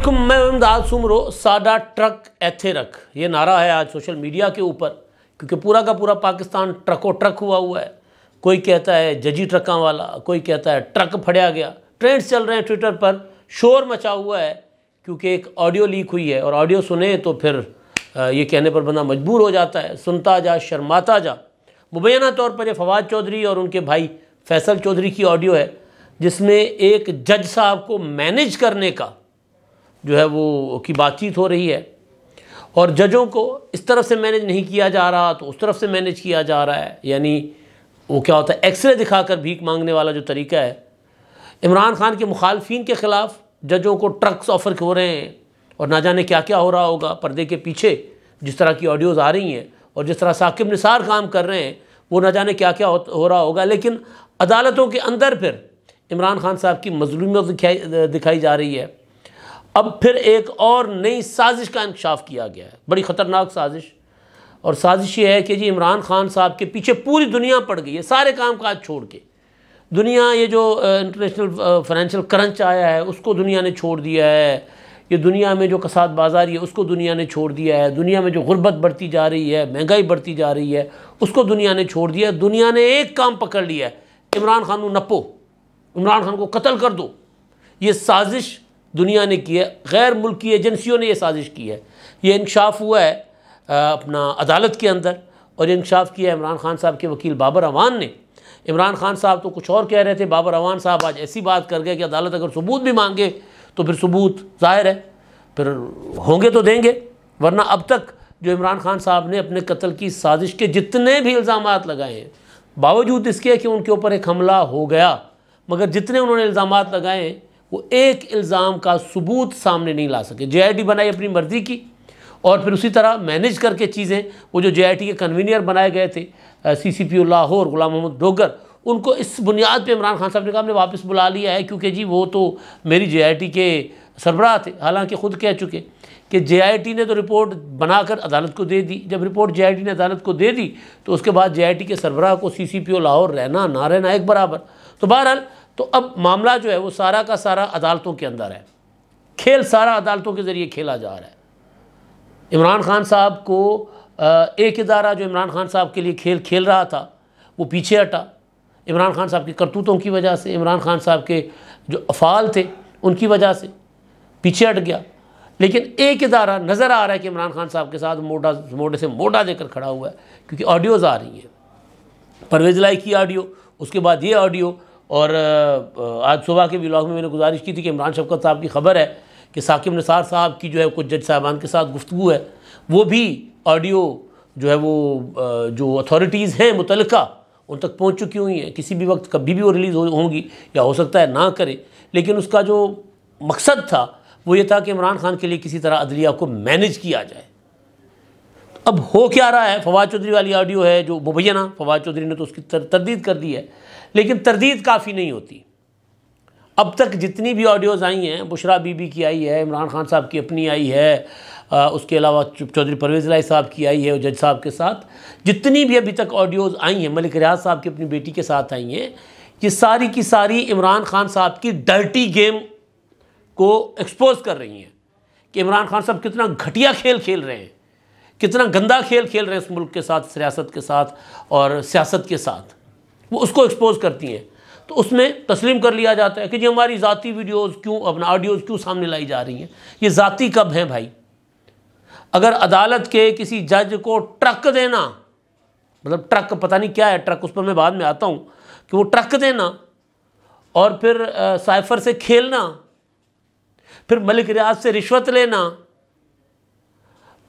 علیکم، میں امداد سمرو۔ سادہ ٹرک ایتھے رکھ، یہ نعرہ ہے آج سوشل میڈیا کے اوپر، کیونکہ پورا کا پورا پاکستان ٹرک و ٹرک ہوا ہے۔ کوئی کہتا ہے ججی ٹرکاں والا، کوئی کہتا ہے ٹرک پھڑیا گیا۔ ٹرینڈز چل رہے ہیں ٹویٹر پر، شور مچا ہوا ہے کیونکہ ایک آڈیو لیک ہوئی ہے، اور آڈیو سنیں تو پھر یہ کہنے پر بندہ مجبور ہو جاتا ہے، سنتا جا شرماتا جا۔ مبینہ طور پر یہ فواد چودھری اور ان کے بھائی فیصل چودھری کی آڈیو ہے، جس میں ایک جج صاحب کو مینیج کرنے کا جو ہے وہ کی بات چیت ہو رہی ہے، اور ججوں کو اس طرف سے مینیج نہیں کیا جا رہا تو اس طرف سے مینیج کیا جا رہا ہے۔ یعنی وہ کیا ہوتا ہے، ایکس رے دکھا کر بھیک مانگنے والا جو طریقہ ہے۔ عمران خان کے مخالفین کے خلاف ججوں کو ٹرکس آفر ہو رہے ہیں، اور نہ جانے کیا کیا ہو رہا ہوگا پردے کے پیچھے۔ جس طرح کی آڈیوز آ رہی ہیں اور جس طرح ثاقب نثار کام کر رہے ہیں، وہ نہ جانے کیا کیا ہو رہا ہوگا۔ لیکن عدالتوں کے اندر پھر عمران خان صاحب کی مظلومیت دکھائی جا رہی ہے۔ اب پھر ایک اور نئی سازش کا انکشاف کیا گیا ہے، بڑی خطرناک سازش۔ اور سازش یہ ہے کہ جی عمران خان صاحب کے پیچھے پوری دنیا پڑ گئی ہے، سارے کام کاج چھوڑ کے۔ دنیا یہ جو انٹرنیشنل فائنینشیل کرنچ آیا ہے اس کو دنیا نے چھوڑ دیا ہے، یہ دنیا میں جو کساد بازاری ہے اس کو دنیا نے چھوڑ دیا ہے، دنیا میں جو غربت بڑھتی جا رہی ہے، مہنگائی بڑھتی جا رہی ہے، اس کو دنیا نے چھوڑ دیا ہے۔ دنیا نے ایک کام پکڑ لیا ہے، عمران خان کو نپو، عمران خان کو قتل کر دو۔ یہ سازش دنیا نے کی ہے، غیر ملکی ایجنسیوں نے یہ سازش کی ہے۔ یہ انکشاف ہوا ہے اپنا عدالت کے اندر، اور یہ انکشاف کیا ہے عمران خان صاحب کے وکیل بابر اعوان نے۔ عمران خان صاحب تو کچھ اور کہہ رہے تھے، بابر اعوان صاحب آج ایسی بات کر گئے کہ عدالت اگر ثبوت بھی مانگے تو پھر ثبوت ظاہر ہے پھر ہوں گے تو دیں گے، ورنہ اب تک جو عمران خان صاحب نے اپنے قتل کی سازش کے جتنے بھی الزامات لگائے ہیں، باوجود اس کے کہ ان کے اوپر ایک حملہ ہو گیا، مگر جتنے انہوں نے الزامات لگائے ہیں وہ ایک الزام کا ثبوت سامنے نہیں لا سکے۔ جے آئی ٹی بنائی اپنی مرضی کی، اور پھر اسی طرح مینیج کر کے چیزیں، وہ جو جے آئی ٹی کے کنوینئر بنائے گئے تھے سی سی پی او لاہور غلام محمد ڈوگر، ان کو اس بنیاد پہ عمران خان صاحب نے کہا ہم نے واپس بلا لیا ہے کیونکہ جی وہ تو میری جے آئی ٹی کے سربراہ تھے، حالانکہ خود کہہ چکے کہ جے آئی ٹی نے تو رپورٹ بنا کر عدالت کو دے دی۔ جب رپورٹ جے آئی ٹی نے عدالت کو دے دی تو اس کے بعد جے آئی ٹی کے سربراہ کو سی سی پی او لاہور رہنا نہ رہنا ایک برابر۔ تو بہرحال تو اب معاملہ جو ہے وہ سارا کا سارا عدالتوں کے اندر ہے، کھیل سارا عدالتوں کے ذریعے کھیلا جا رہا ہے۔ عمران خان صاحب کو ایک ادارہ جو عمران خان صاحب کے لیے کھیل کھیل رہا تھا وہ پیچھے ہٹا، عمران خان صاحب کی کرتوتوں کی وجہ سے، عمران خان صاحب کے جو افعال تھے ان کی وجہ سے پیچھے ہٹ گیا۔ لیکن ایک ادارہ نظر آ رہا ہے کہ عمران خان صاحب کے ساتھ موڈے سے موڈا دے کر کھڑا ہوا ہے، کیونکہ آڈیوز آ رہی ہیں، پرویز الہی کی آڈیو، اس کے بعد یہ آڈیو، اور آج صبح کے ولاگ میں نے گزارش کی تھی کہ عمران شفقت صاحب کی خبر ہے کہ ثاقب نثار صاحب کی جو ہے کچھ جج صاحبان کے ساتھ گفتگو ہے، وہ بھی آڈیو جو ہے وہ جو اتھارٹیز ہیں متعلقہ ان تک پہنچ چکی ہوئی ہیں، کسی بھی وقت کبھی بھی وہ ریلیز ہوں گی، یا ہو سکتا ہے نہ کرے۔ لیکن اس کا جو مقصد تھا وہ یہ تھا کہ عمران خان کے لیے کسی طرح عدلیہ کو مینیج کیا جائے۔ اب ہو کیا رہا ہے، فواد چودھری والی آڈیو ہے جو مبینہ، فواد چودھری نے تو اس کی تردید کر دی ہے، لیکن تردید کافی نہیں ہوتی۔ اب تک جتنی بھی آڈیوز آئی ہیں، بشرا بی بی کی آئی ہے، عمران خان صاحب کی اپنی آئی ہے، اس کے علاوہ چودھری پرویز الہی صاحب کی آئی ہے جج صاحب کے ساتھ، جتنی بھی ابھی تک آڈیوز آئی ہیں، ملک ریاض صاحب کی اپنی بیٹی کے ساتھ آئی ہیں، یہ ساری کی ساری عمران خان صاحب کی ڈرٹی گیم کو ایکسپوز کر رہی ہیں کہ عمران خان صاحب کتنا گھٹیا کھیل کھیل رہے ہیں، کتنا گندا کھیل کھیل رہے ہیں اس ملک کے ساتھ، اس ریاست کے ساتھ اور سیاست کے ساتھ، وہ اس کو ایکسپوز کرتی ہیں۔ تو اس میں تسلیم کر لیا جاتا ہے کہ جی ہماری ذاتی ویڈیوز کیوں، اپنا آڈیوز کیوں سامنے لائی جا رہی ہیں۔ یہ ذاتی کب ہیں بھائی؟ اگر عدالت کے کسی جج کو ٹرک دینا، مطلب ٹرک پتہ نہیں کیا ہے ٹرک، اس پر میں بعد میں آتا ہوں، کہ وہ ٹرک دینا اور پھر سائفر سے کھیلنا، پھر ملک ریاض سے رشوت لینا،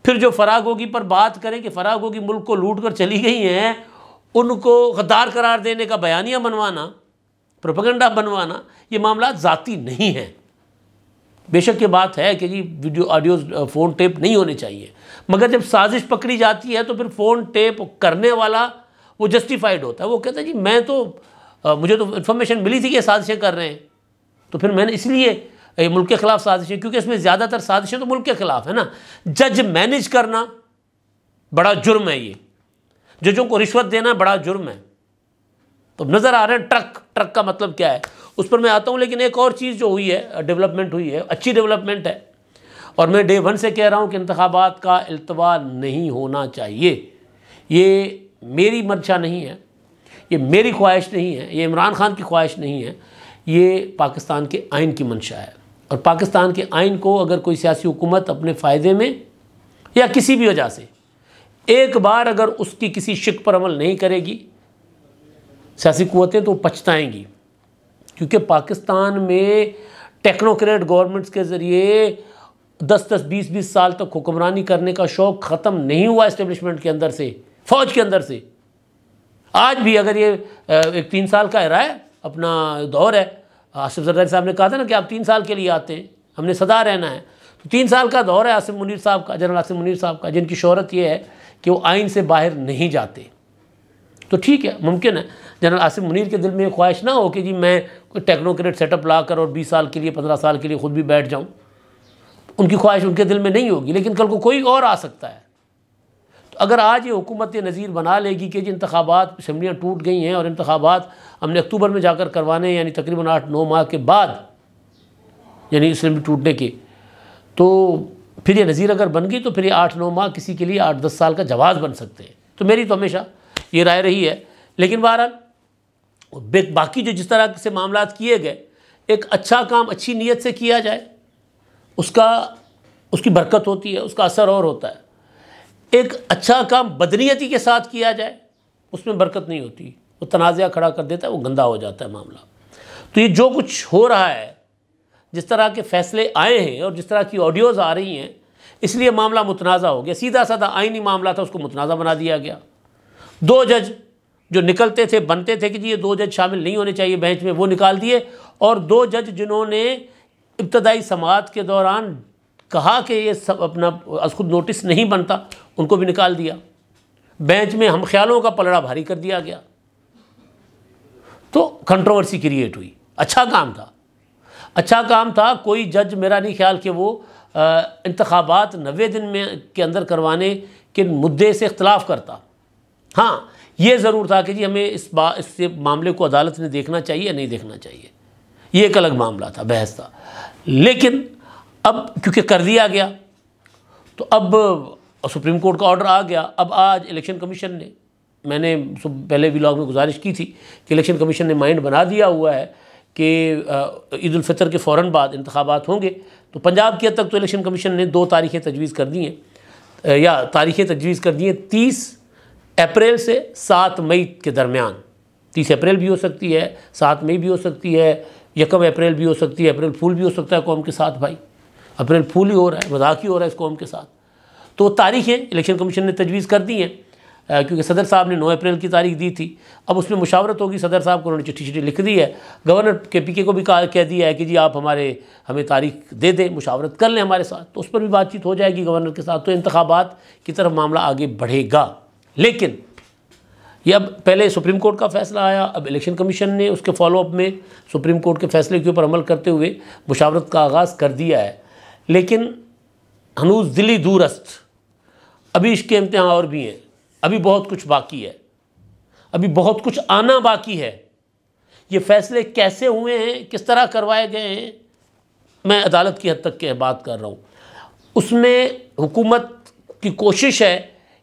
پھر جو فراغ گوگی پر بات کریں کہ فراغ گوگی ملک کو لوٹ کر چلی گئی ہیں، ان کو غدار قرار دینے کا بیانیہ بنوانا، پروپیگنڈا بنوانا، یہ معاملات ذاتی نہیں ہیں۔ بے شک یہ بات ہے کہ جی ویڈیو آڈیوز فون ٹیپ نہیں ہونے چاہیے، مگر جب سازش پکڑی جاتی ہے تو پھر فون ٹیپ کرنے والا وہ جسٹیفائڈ ہوتا ہے، وہ کہتا ہے جی میں تو مجھے تو انفارمیشن ملی تھی کہ یہ سازشیں کر رہے ہیں، تو پھر میں نے اس لیے ملک کے خلاف سازشیں، کیونکہ اس میں زیادہ تر سازشیں تو ملک کے خلاف ہے نا۔ جج مینیج کرنا بڑا جرم ہے، یہ ججوں کو رشوت دینا بڑا جرم ہے۔ تو نظر آ رہے ہیں ٹرک کا مطلب کیا ہے، اس پر میں آتا ہوں۔ لیکن ایک اور چیز جو ہوئی ہے، ڈیولپمنٹ ہوئی ہے، اچھی ڈیولپمنٹ ہے، اور میں ڈے ون سے کہہ رہا ہوں کہ انتخابات کا التوا نہیں ہونا چاہیے. یہ میری منشا نہیں ہے، یہ میری خواہش نہیں ہے، یہ عمران خان کی خواہش نہیں ہے، یہ پاکستان کے آئین کی منشا ہے. اور پاکستان کے آئین کو اگر کوئی سیاسی حکومت اپنے فائدے میں یا کسی بھی وجہ سے ایک بار اگر اس کی کسی شک پر عمل نہیں کرے گی سیاسی قوتیں، تو پچھتائیں گی. کیونکہ پاکستان میں ٹیکنوکریٹ گورنمنٹس کے ذریعے 10-20 سال تک حکمرانی کرنے کا شوق ختم نہیں ہوا اسٹیبلشمنٹ کے اندر سے، فوج کے اندر سے. آج بھی اگر یہ ایک 3 سال کا ہے اپنا دور ہے، آصف زرداری صاحب نے کہا تھا نا کہ آپ 3 سال کے لیے آتے ہیں، ہم نے سدا رہنا ہے. تو 3 سال کا دور ہے آصف منیر صاحب کا، جنرل آصف منیر صاحب کا، جن کی شہرت یہ ہے کہ وہ آئین سے باہر نہیں جاتے. تو ٹھیک ہے، ممکن ہے جنرل آصف منیر کے دل میں یہ خواہش نہ ہو کہ جی میں کوئی ٹیکنوکریٹ سیٹ اپ لا کر اور 20 سال کے لیے 15 سال کے لیے خود بھی بیٹھ جاؤں. ان کی خواہش ان کے دل میں نہیں ہوگی، لیکن کل کو کوئی اور آ سکتا ہے. تو اگر آج یہ حکومت نظیر بنا لے گی کہ جی انتخابات اسمبلیاں ٹوٹ گئی ہیں اور انتخابات ہم نے اکتوبر میں جا کر کروانے ہیں، یعنی تقریباً 8-9 ماہ کے بعد، یعنی اسمبلی ٹوٹنے کے، تو پھر یہ نظیر اگر بن گئی تو پھر یہ 8-9 ماہ کسی کے لیے 8-10 سال کا جواز بن سکتے ہیں. تو میری تو ہمیشہ یہ رائے رہی ہے. لیکن بہرحال باقی جو جس طرح سے معاملات کیے گئے، ایک اچھا کام اچھی نیت سے کیا جائے، اس کی برکت ہوتی ہے، اس کا اثر اور ہوتا ہے. ایک اچھا کام بدنیتی کے ساتھ کیا جائے، اس میں برکت نہیں ہوتی، وہ تنازعہ کھڑا کر دیتا ہے، وہ گندا ہو جاتا ہے معاملہ. تو یہ جو کچھ ہو رہا ہے، جس طرح کے فیصلے آئے ہیں اور جس طرح کی آڈیوز آ رہی ہیں، اس لیے معاملہ متنازع ہو گیا. سیدھا سادہ آئینی معاملہ تھا، اس کو متنازع بنا دیا گیا. 2 جج جو نکلتے تھے، بنتے تھے کہ جی یہ 2 جج شامل نہیں ہونے چاہیے بینچ میں، وہ نکال دیے. اور 2 جج جنہوں نے ابتدائی سماعت کے دوران کہا کہ یہ سب اپنا از خود نوٹس نہیں بنتا، ان کو بھی نکال دیا. بینچ میں ہم خیالوں کا پلڑا بھاری کر دیا گیا. تو کنٹروورسی کریٹ ہوئی. اچھا کام تھا. کوئی جج میرا نہیں خیال کہ وہ انتخابات 90 دن میں کے اندر کروانے کے مدعے سے اختلاف کرتا. ہاں یہ ضرور تھا کہ جی ہمیں اس معاملے کو عدالت نے دیکھنا چاہیے یا نہیں دیکھنا چاہیے، یہ ایک الگ معاملہ تھا، بحث تھا. لیکن اب کیونکہ کر دیا گیا تو اب سپریم کورٹ کا آرڈر آ گیا. اب آج الیکشن کمیشن نے، میں نے پہلے ولاگ میں گزارش کی تھی کہ الیکشن کمیشن نے مائنڈ بنا دیا ہوا ہے کہ عید الفطر کے فوراً بعد انتخابات ہوں گے. تو پنجاب کی حد تک تو الیکشن کمیشن نے 2 تاریخیں تجویز کر دی ہیں، یا تاریخیں تجویز کر دی ہیں 30 اپریل سے 7 مئی کے درمیان. 30 اپریل بھی ہو سکتی ہے، 7 مئی بھی ہو سکتی ہے، 1 اپریل بھی ہو سکتی ہے. اپریل پھول بھی ہو سکتا ہے قوم کے ساتھ. بھائی اپریل پھول ہی ہو رہا ہے، مذاق ہی ہو رہا ہے اس قوم کے ساتھ. تو تاریخیں الیکشن کمیشن نے تجویز کر دی ہیں، کیونکہ صدر صاحب نے 9 اپریل کی تاریخ دی تھی. اب اس میں مشاورت ہوگی. صدر صاحب کو انہوں نے چٹھی لکھ دی ہے. گورنر KPK کو بھی کہہ دیا ہے کہ جی آپ ہمیں تاریخ دے دیں، مشاورت کر لیں ہمارے ساتھ. تو اس پر بھی بات چیت ہو جائے گی گورنر کے ساتھ. تو انتخابات کی طرف معاملہ آگے بڑھے گا. لیکن یہ اب پہلے سپریم کورٹ کا فیصلہ آیا، اب الیکشن کمیشن نے اس کے فالو اپ میں سپریم کورٹ کے فیصلے کے اوپر عمل کرتے ہوئے مشاورت کا آغاز کر دیا ہے. لیکن ہنوز دلی دور است، ابھی اس کے امتحان اور بھی ہیں، ابھی بہت کچھ باقی ہے، ابھی بہت کچھ آنا باقی ہے. یہ فیصلے کیسے ہوئے ہیں، کس طرح کروائے گئے ہیں، میں عدالت کی حد تک کے بات کر رہا ہوں. اس میں حکومت کی کوشش ہے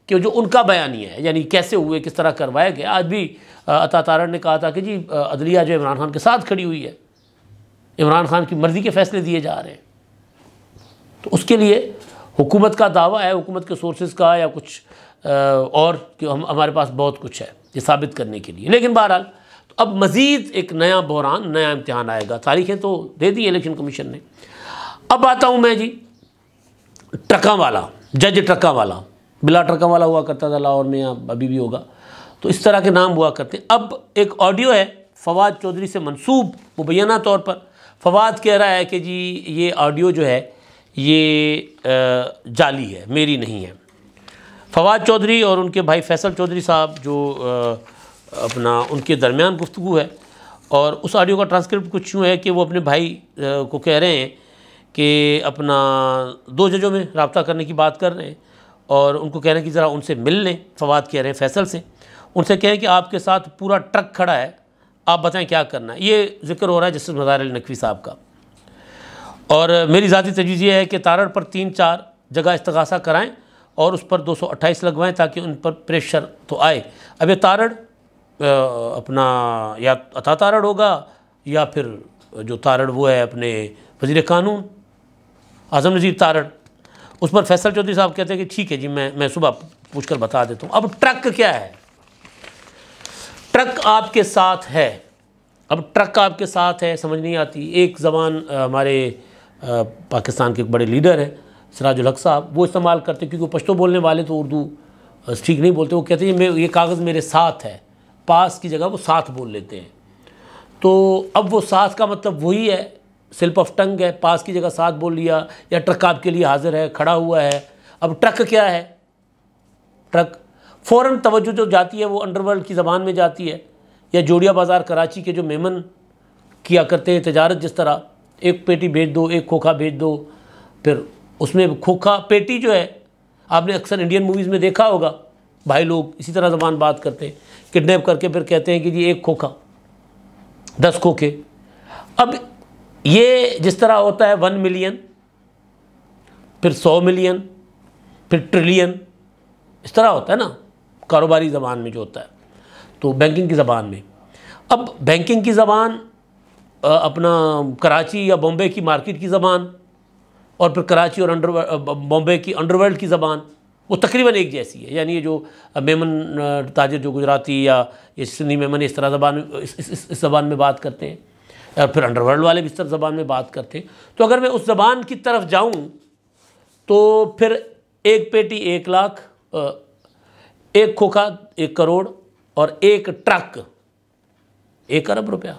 کہ جو ان کا بیانیہ ہے، یعنی کیسے ہوئے، کس طرح کروائے گئے. آج بھی عطا تارڑ نے کہا تھا کہ جی عدلیہ جو عمران خان کے ساتھ کھڑی ہوئی ہے، عمران خان کی مرضی کے فیصلے دیے جا رہے ہیں. تو اس کے لیے حکومت کا دعویٰ ہے، حکومت کے سورسز کا یا کچھ اور کہ ہمارے پاس بہت کچھ ہے یہ ثابت کرنے کے لیے. لیکن بہرحال تو اب مزید ایک نیا بحران، نیا امتحان آئے گا. تاریخیں تو دے دی الیکشن کمیشن نے. اب آتا ہوں میں جی ٹرکاں والا، جج ٹرکاں والا. بلا ٹرکاں والا ہوا کرتا تھا لاہور میں، یا ابھی بھی ہوگا. تو اس طرح کے نام ہوا کرتے ہیں. اب ایک آڈیو ہے فواد چودھری سے منسوب مبینہ طور پر. فواد کہہ رہا ہے کہ جی یہ آڈیو جو ہے یہ جعلی ہے، میری نہیں ہے. فواد چودھری اور ان کے بھائی فیصل چودھری صاحب جو اپنا ان کے درمیان گفتگو ہے، اور اس آڈیو کا ٹرانسکرپٹ کچھ یوں ہے کہ وہ اپنے بھائی کو کہہ رہے ہیں کہ اپنا 2 ججوں میں رابطہ کرنے کی بات کر رہے ہیں، اور ان کو کہہ رہے ہیں کہ ذرا ان سے مل لیں. فواد کہہ رہے ہیں فیصل سے، ان سے کہیں کہ آپ کے ساتھ پورا ٹرک کھڑا ہے، آپ بتائیں کیا کرنا ہے. یہ ذکر ہو رہا ہے جسٹس مظاہر علی نقوی صاحب کا. اور میری ذاتی تجویز یہ ہے کہ تارڑ پر 3-4 جگہ استغاثہ کرائیں اور اس پر 228 لگوائیں تاکہ ان پر پریشر تو آئے. اب یہ تارڑ اپنا یا عطا تارڑ ہوگا یا پھر جو تارڑ وہ ہے اپنے وزیر قانون اعظم نذیر تارڑ. اس پر فیصل چودھری صاحب کہتے ہیں کہ ٹھیک ہے جی میں صبح پوچھ کر بتا دیتا ہوں. اب ٹرک کیا ہے؟ ٹرک آپ کے ساتھ ہے. اب ٹرک آپ کے ساتھ ہے سمجھ نہیں آتی. ایک زبان ہمارے پاکستان کے ایک بڑے لیڈر ہیں سراج الحق صاحب وہ استعمال کرتے کیونکہ وہ پشتو بولنے والے تو اردو ٹھیک نہیں بولتے. وہ کہتے ہیں یہ کاغذ میرے ساتھ ہے. پاس کی جگہ وہ ساتھ بول لیتے ہیں. تو اب وہ ساتھ کا مطلب وہی ہے سلپ آف ٹنگ ہے. پاس کی جگہ ساتھ بول لیا یا ٹرک آپ کے لیے حاضر ہے کھڑا ہوا ہے. اب ٹرک کیا ہے؟ ٹرک فوراً توجہ جو جاتی ہے وہ انڈر ورلڈ کی زبان میں جاتی ہے یا جوڑیا بازار کراچی کے جو میمن کیا کرتے ہیں تجارت جس طرح ایک پیٹی بھیج دو ایک کھوکھا بھیج دو. پھر اس میں کھوکھا پیٹی جو ہے آپ نے اکثر انڈین موویز میں دیکھا ہوگا بھائی لوگ اسی طرح زبان بات کرتے ہیں کڈنیپ کر کے پھر کہتے ہیں کہ جی ایک کھوکھا 10 کھوکھے. اب یہ جس طرح ہوتا ہے 1 ملین پھر 100 ملین پھر ٹریلین اس طرح ہوتا ہے نا کاروباری زبان میں جو ہوتا ہے تو بینکنگ کی زبان میں. اب بینکنگ کی زبان اپنا کراچی یا بامبے کی مارکیٹ کی زبان اور پھر کراچی اور بامبے کی انڈر ورلڈ کی زبان وہ تقریباً ایک جیسی ہے. یعنی یہ جو میمن تاجر جو گجراتی یا یہ سندھی میمن اس طرح زبان اس زبان میں بات کرتے ہیں اور پھر انڈر ورلڈ والے بھی اس طرح زبان میں بات کرتے ہیں. تو اگر میں اس زبان کی طرف جاؤں تو پھر ایک پیٹی 1 لاکھ ایک کھوکھا 1 کروڑ اور ایک ٹرک 1 ارب روپیہ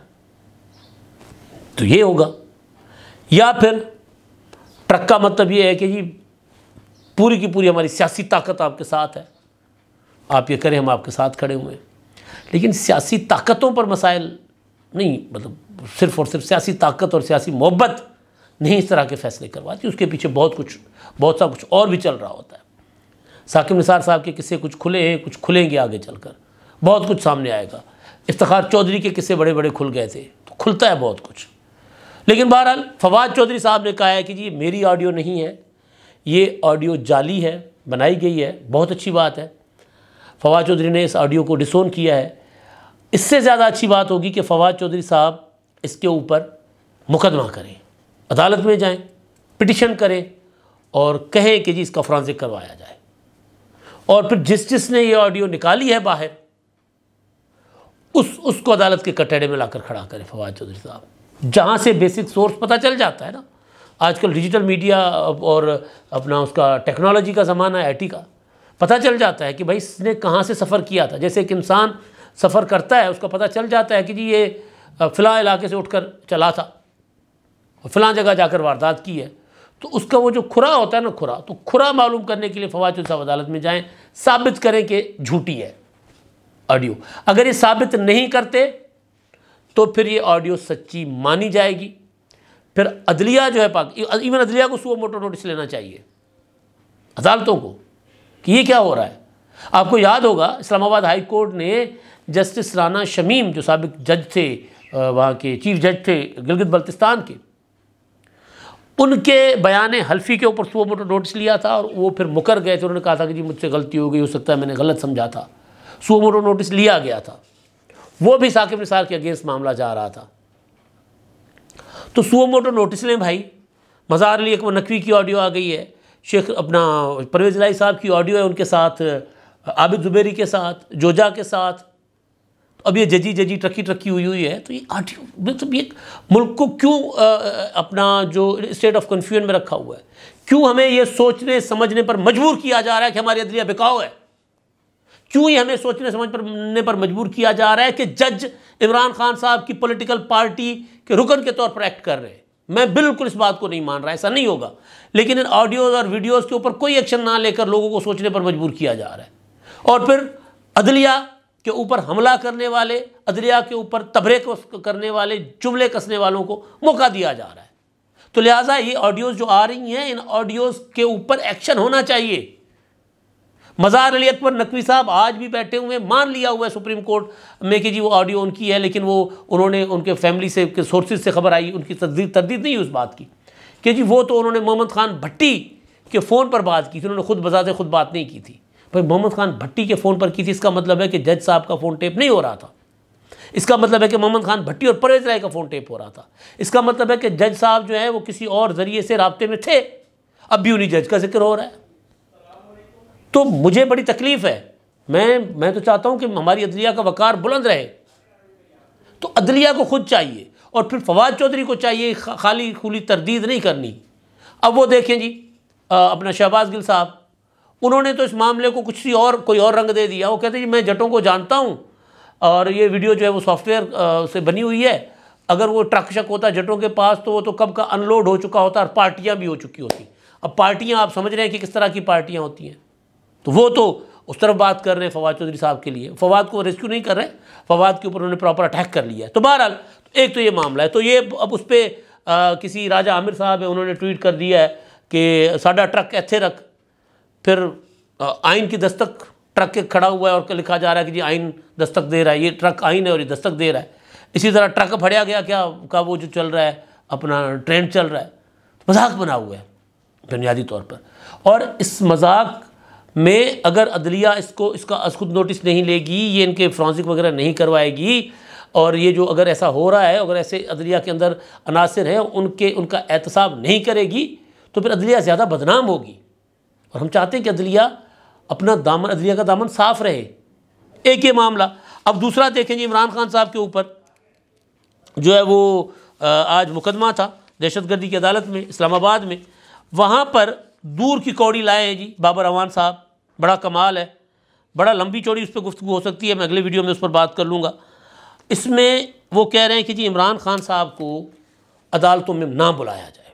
تو یہ ہوگا. یا پھر ٹرک کا مطلب یہ ہے کہ جی پوری کی پوری ہماری سیاسی طاقت آپ کے ساتھ ہے آپ یہ کریں ہم آپ کے ساتھ کھڑے ہوئے ہیں. لیکن سیاسی طاقتوں پر مسائل نہیں مطلب صرف اور صرف سیاسی طاقت اور سیاسی محبت نہیں اس طرح کے فیصلے کرواتی. اس کے پیچھے بہت سا کچھ اور بھی چل رہا ہوتا ہے. ثاقب نثار صاحب کے قصے کچھ کھلے ہیں کچھ کھلیں گے آگے چل کر بہت کچھ سامنے آئے گا. افتخار چودھری کے قصے بڑے بڑے کھل گئے تھے تو کھلتا ہے بہت کچھ. لیکن بہرحال فواد چودھری صاحب نے کہا ہے کہ جی میری آڈیو نہیں ہے یہ آڈیو جعلی ہے بنائی گئی ہے. بہت اچھی بات ہے فواد چودھری نے اس آڈیو کو ڈسون کیا ہے. اس سے زیادہ اچھی بات ہوگی کہ فواد چودھری صاحب اس کے اوپر مقدمہ کریں عدالت میں جائیں پٹیشن کریں اور کہیں کہ جی اس کا فرانزک کروایا جائے. اور پھر جس نے یہ آڈیو نکالی ہے باہر اس کو عدالت کے کٹہرے میں لا کر کھڑا کریں فواد چودھری صاحب. جہاں سے بیسک سورس پتہ چل جاتا ہے نا. آج کل ڈیجیٹل میڈیا اور اپنا اس کا ٹیکنالوجی کا زمانہ ہے IT کا پتہ چل جاتا ہے کہ بھائی اس نے کہاں سے سفر کیا تھا. جیسے ایک انسان سفر کرتا ہے اس کا پتہ چل جاتا ہے کہ جی یہ فلاں علاقے سے اٹھ کر چلا تھا اور فلاں جگہ جا کر واردات کی ہے. تو اس کا وہ جو کھرا ہوتا ہے نا کھرا تو کھرا معلوم کرنے کے لیے فواد چودھری صاحب عدالت میں جائیں ثابت کریں کہ جھوٹی ہے آڈیو. اگر یہ ثابت نہیں کرتے تو پھر یہ آڈیو سچی مانی جائے گی. پھر عدلیہ جو ہے ایون عدلیہ کو سو موٹو نوٹس لینا چاہیے عدالتوں کو کہ یہ کیا ہو رہا ہے. آپ کو یاد ہوگا اسلام آباد ہائی کورٹ نے جسٹس رانا شمیم جو سابق جج تھے وہاں کے چیف جج تھے گلگت بلتستان کے ان کے بیان حلفی کے اوپر سو موٹو نوٹس لیا تھا اور وہ پھر مکر گئے تھے. انہوں نے کہا تھا کہ جی مجھ سے غلطی ہو گئی ہو سکتا ہے میں نے غلط سمجھا تھا. سو موٹو نوٹس لیا گیا تھا وہ بھی ثاقب نثار کے اگینسٹ معاملہ جا رہا تھا. تو سو موٹو نوٹس لیں بھائی. مزار علی اکبر نقوی کی آڈیو آ گئی ہے شیخ اپنا پرویز الہی صاحب کی آڈیو ہے ان کے ساتھ عابد زبیری کے ساتھ جوجا کے ساتھ. اب یہ ججی ٹرکی ہوئی ہے. تو یہ آڈیو مطلب یہ ملک کو کیوں اپنا جو اسٹیٹ آف کنفیوژن میں رکھا ہوا ہے کیوں ہمیں یہ سوچنے سمجھنے پر مجبور کیا جا رہا ہے کہ ہماری عدلیہ بکاؤ ہے. کیوں یہ ہمیں سوچنے سمجھنے پر مجبور کیا جا رہا ہے کہ جج عمران خان صاحب کی پولیٹیکل پارٹی کے رکن کے طور پر ایکٹ کر رہے ہیں. میں بالکل اس بات کو نہیں مان رہا ایسا نہیں ہوگا. لیکن ان آڈیوز اور ویڈیوز کے اوپر کوئی ایکشن نہ لے کر لوگوں کو سوچنے پر مجبور کیا جا رہا ہے. اور پھر عدلیہ کے اوپر حملہ کرنے والے عدلیہ کے اوپر تبرے کرنے والے جملے کسنے والوں کو موقع دیا جا رہا ہے. تو لہٰذا یہ آڈیوز جو آ رہی ہیں ان آڈیوز کے اوپر ایکشن ہونا چاہیے. مزار علی اکبر نقوی صاحب آج بھی بیٹھے ہوئے مان لیا ہوا ہے سپریم کورٹ میں کہ جی وہ آڈیو ان کی ہے لیکن وہ انہوں نے ان کے فیملی سے سورسز سے خبر آئی ان کی تردید نہیں اس بات کی کہ جی وہ تو انہوں نے محمد خان بھٹی کے فون پر بات کی تھی، انہوں نے خود بذات خود بات نہیں کی تھی۔ بھائی محمد خان بھٹی کے فون پر کی تھی، اس کا مطلب ہے کہ جج صاحب کا فون ٹیپ نہیں ہو رہا تھا، اس کا مطلب ہے کہ محمد خان بھٹی اور پرویز رائے کا فون ٹیپ ہو رہا تھا، اس کا مطلب ہے کہ جج صاحب جو ہے وہ کسی اور ذریعے سے رابطے میں تھے، اب بھی انہیں جج کا ذکر ہو رہا ہے۔ تو مجھے بڑی تکلیف ہے، میں تو چاہتا ہوں کہ ہماری عدلیہ کا وقار بلند رہے، تو عدلیہ کو خود چاہیے اور پھر فواد چودھری کو چاہیے خالی خولی تردید نہیں کرنی۔ اب وہ دیکھیں جی اپنا شہباز گل صاحب، انہوں نے تو اس معاملے کو کوئی اور رنگ دے دیا۔ وہ کہتے ہیں جی میں جٹوں کو جانتا ہوں اور یہ ویڈیو جو ہے وہ سافٹ ویئر سے بنی ہوئی ہے، اگر وہ ٹرک شک ہوتا جٹوں کے پاس تو وہ تو کب کا ان لوڈ ہو چکا ہوتا اور پارٹیاں بھی ہو چکی ہوتی۔ اب پارٹیاں آپ سمجھ رہے ہیں کہ کس طرح کی پارٹیاں ہوتی ہیں، تو وہ تو اس طرف بات کر رہے ہیں فواد چودھری صاحب کے لیے، فواد کو ریسکیو نہیں کر رہے، فواد کے اوپر انہوں نے پراپر اٹیک کر لیا ہے۔ تو بہرحال ایک تو یہ معاملہ ہے، تو یہ اب اس پہ کسی راجہ عامر صاحب ہے، انہوں نے ٹویٹ کر دیا ہے کہ ساڈا ٹرک ایتھے رکھ، پھر آئین کی دستک ٹرک کے کھڑا ہوا ہے اور لکھا جا رہا ہے کہ جی آئین دستک دے رہا ہے، یہ ٹرک آئین ہے اور یہ دستک دے رہا ہے۔ اسی طرح ٹرک پھڑیا گیا کیا کا وہ جو چل رہا ہے اپنا ٹرینڈ چل رہا ہے، مذاق بنا ہوا ہے بنیادی طور پر۔ اور اس مذاق میں اگر عدلیہ اس کا از خود نوٹس نہیں لے گی، یہ ان کے فرانسک وغیرہ نہیں کروائے گی، اور یہ جو اگر ایسا ہو رہا ہے، اگر ایسے عدلیہ کے اندر عناصر ہیں ان کا احتساب نہیں کرے گی تو پھر عدلیہ زیادہ بدنام ہوگی۔ اور ہم چاہتے ہیں کہ عدلیہ عدلیہ کا دامن صاف رہے۔ ایک یہ معاملہ۔ اب دوسرا دیکھیں جی، عمران خان صاحب کے اوپر جو ہے وہ آج مقدمہ تھا دہشت گردی کی عدالت میں اسلام آباد میں، وہاں پر دور کی کوڑی لائے ہیں جی بابر اعوان صاحب، بڑا کمال ہے، بڑا لمبی چوڑی اس پہ گفتگو ہو سکتی ہے، میں اگلے ویڈیو میں اس پر بات کر لوں گا۔ اس میں وہ کہہ رہے ہیں کہ جی عمران خان صاحب کو عدالتوں میں نہ بلایا جائے،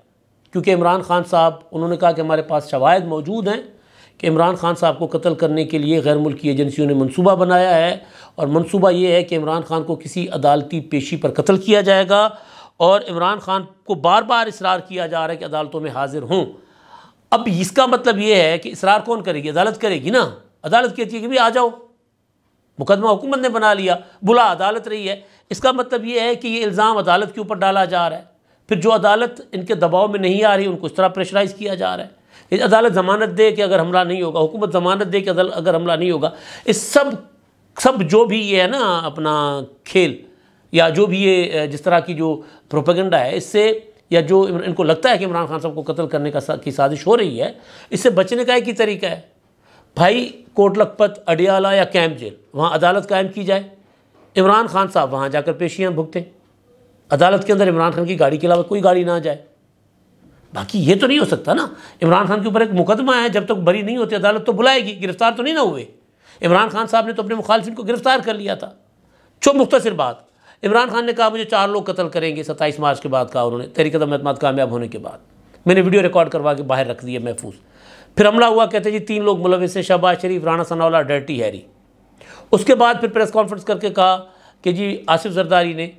کیونکہ عمران خان صاحب، انہوں نے کہا کہ ہمارے پاس شواہد موجود ہیں کہ عمران خان صاحب کو قتل کرنے کے لیے غیر ملکی ایجنسیوں نے منصوبہ بنایا ہے، اور منصوبہ یہ ہے کہ عمران خان کو کسی عدالتی پیشی پر قتل کیا جائے گا، اور عمران خان کو بار بار اصرار کیا جا رہا ہے کہ عدالتوں میں حاضر ہوں۔ اب اس کا مطلب یہ ہے کہ اصرار کون کرے گی؟ عدالت کرے گی نا۔ عدالت کہتی ہے کہ بھی آ جاؤ، مقدمہ حکومت نے بنا لیا، بلا عدالت رہی ہے۔ اس کا مطلب یہ ہے کہ یہ الزام عدالت کے اوپر ڈالا جا رہا ہے، پھر جو عدالت ان کے دباؤ میں نہیں آ رہی ان کو اس طرح پریشرائز کیا جا رہا ہے۔ عدالت ضمانت دے کہ اگر حملہ نہیں ہوگا، حکومت ضمانت دے کہ اگر حملہ نہیں ہوگا، اس سب جو بھی یہ ہے نا اپنا کھیل، یا جو بھی یہ جس طرح کی جو پروپیگنڈا ہے، اس سے یا جو ان کو لگتا ہے کہ عمران خان صاحب کو قتل کرنے کی سازش ہو رہی ہے، اس سے بچنے کا ایک ہی طریقہ ہے، بھائی کوٹ لکھپت، اڈیالہ یا کیمپ جیل، وہاں عدالت قائم کی جائے، عمران خان صاحب وہاں جا کر پیشیاں بھگتیں، عدالت کے اندر عمران خان کی گاڑی کے علاوہ کوئی گاڑی نہ جائے۔ باقی یہ تو نہیں ہو سکتا نا، عمران خان کے اوپر ایک مقدمہ ہے، جب تک بری نہیں ہوتی عدالت تو بلائے گی، گرفتار تو نہیں نہ ہوئے۔ عمران خان صاحب نے تو اپنے مخالفین کو گرفتار کر لیا تھا۔ مختصر بات، عمران خان نے کہا مجھے 4 لوگ قتل کریں گے 27 مارچ کے بعد، کہا انہوں نے تحریک عدم اعتماد کامیاب ہونے کے بعد، میں نے ویڈیو ریکارڈ کروا کے باہر رکھ دیا محفوظ۔ پھر حملہ ہوا، کہتے جی 3 لوگ ملوث ہیں، شہباز شریف، رانا ثناءاللہ، ڈرٹی ہیری۔ اس کے بعد پھر پریس کانفرنس کر کے کہا کہ جی آصف زرداری نے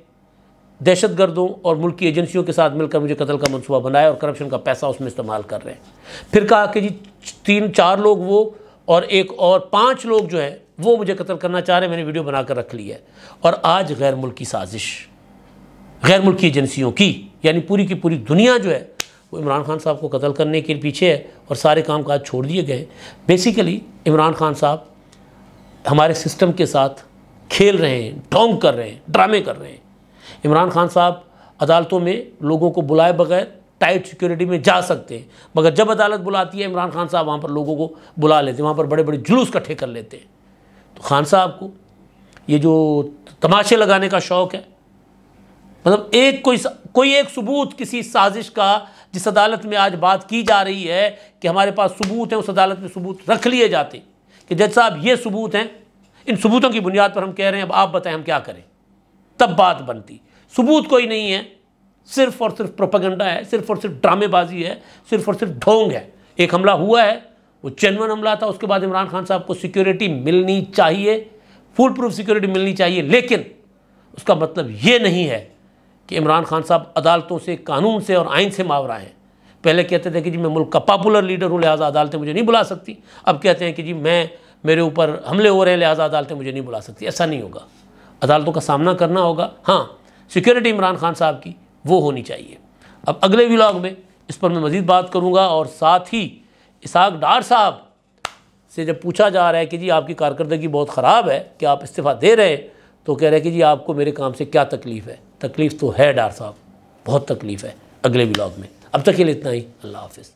دہشت گردوں اور ملک کی ایجنسیوں کے ساتھ مل کر مجھے قتل کا منصوبہ بنایا اور کرپشن کا پیسہ اس میں استعمال کر رہے ہیں۔ پھر کہا کہ جی 3-4 لوگ وہ اور 5 لوگ جو ہے وہ مجھے قتل کرنا چاہ رہے ہیں، میں نے ویڈیو بنا کر رکھ لی ہے۔ اور آج غیر ملکی سازش، غیر ملکی ایجنسیوں کی، یعنی پوری کی پوری دنیا جو ہے وہ عمران خان صاحب کو قتل کرنے کے پیچھے ہے، اور سارے کام کاج چھوڑ دیے گئے۔ بیسیکلی عمران خان صاحب ہمارے سسٹم کے ساتھ کھیل رہے ہیں، ڈھونگ کر رہے ہیں، ڈرامے کر رہے ہیں۔ عمران خان صاحب عدالتوں میں لوگوں کو بلائے بغیر ٹائٹ سیکیورٹی میں جا سکتے ہیں، مگر جب عدالت بلاتی ہے عمران خان صاحب وہاں پر لوگوں کو بلا لیتے ہیں، وہاں پر بڑے بڑے جلوس اکٹھے کر لیتے ہیں۔ تو خان صاحب کو یہ جو تماشے لگانے کا شوق ہے، مطلب کوئی ایک ثبوت کسی سازش کا، جس عدالت میں آج بات کی جا رہی ہے کہ ہمارے پاس ثبوت ہیں، اس عدالت میں ثبوت رکھ لیے جاتے کہ جج صاحب یہ ثبوت ہیں، ان ثبوتوں کی بنیاد پر ہم کہہ رہے ہیں اب آپ بتائیں ہم کیا کریں، تب بات بنتی۔ ثبوت کوئی نہیں ہے، صرف اور صرف پروپیگنڈا ہے، صرف اور صرف ڈرامے بازی ہے، صرف اور صرف ڈھونگ ہے۔ ایک حملہ ہوا ہے، وہ جینوئن حملہ تھا، اس کے بعد عمران خان صاحب کو سیکیورٹی ملنی چاہیے، فول پروف سیکیورٹی ملنی چاہیے، لیکن اس کا مطلب یہ نہیں ہے کہ عمران خان صاحب عدالتوں سے، قانون سے اور آئین سے ماورا ہیں۔ پہلے کہتے تھے کہ جی میں ملک کا پاپولر لیڈر ہوں لہٰذا عدالتیں مجھے نہیں بلا سکتی، اب کہتے ہیں کہ جی میرے اوپر حملے ہو رہے ہیں لہٰذا عدالتیں مجھے نہیں بلا سکتی۔ ایسا نہیں ہوگا، عدالتوں کا سامنا کرنا ہوگا۔ ہاں، سیکیورٹی عمران خان صاحب کی وہ ہونی چاہیے۔ اب اگلے ولاگ میں اس پر میں مزید بات کروں گا، اور ساتھ ہی اسحاق ڈار صاحب سے جب پوچھا جا رہا ہے کہ جی آپ کی کارکردگی بہت خراب ہے کہ آپ استعفیٰ دے رہے ہیں، تو کہہ رہے ہیں کہ جی آپ کو میرے کام سے کیا تکلیف ہے؟ تکلیف تو ہے ڈار صاحب، بہت تکلیف ہے، اگلے ولاگ میں۔ اب تک کے لیے اتنا ہی، اللہ حافظ۔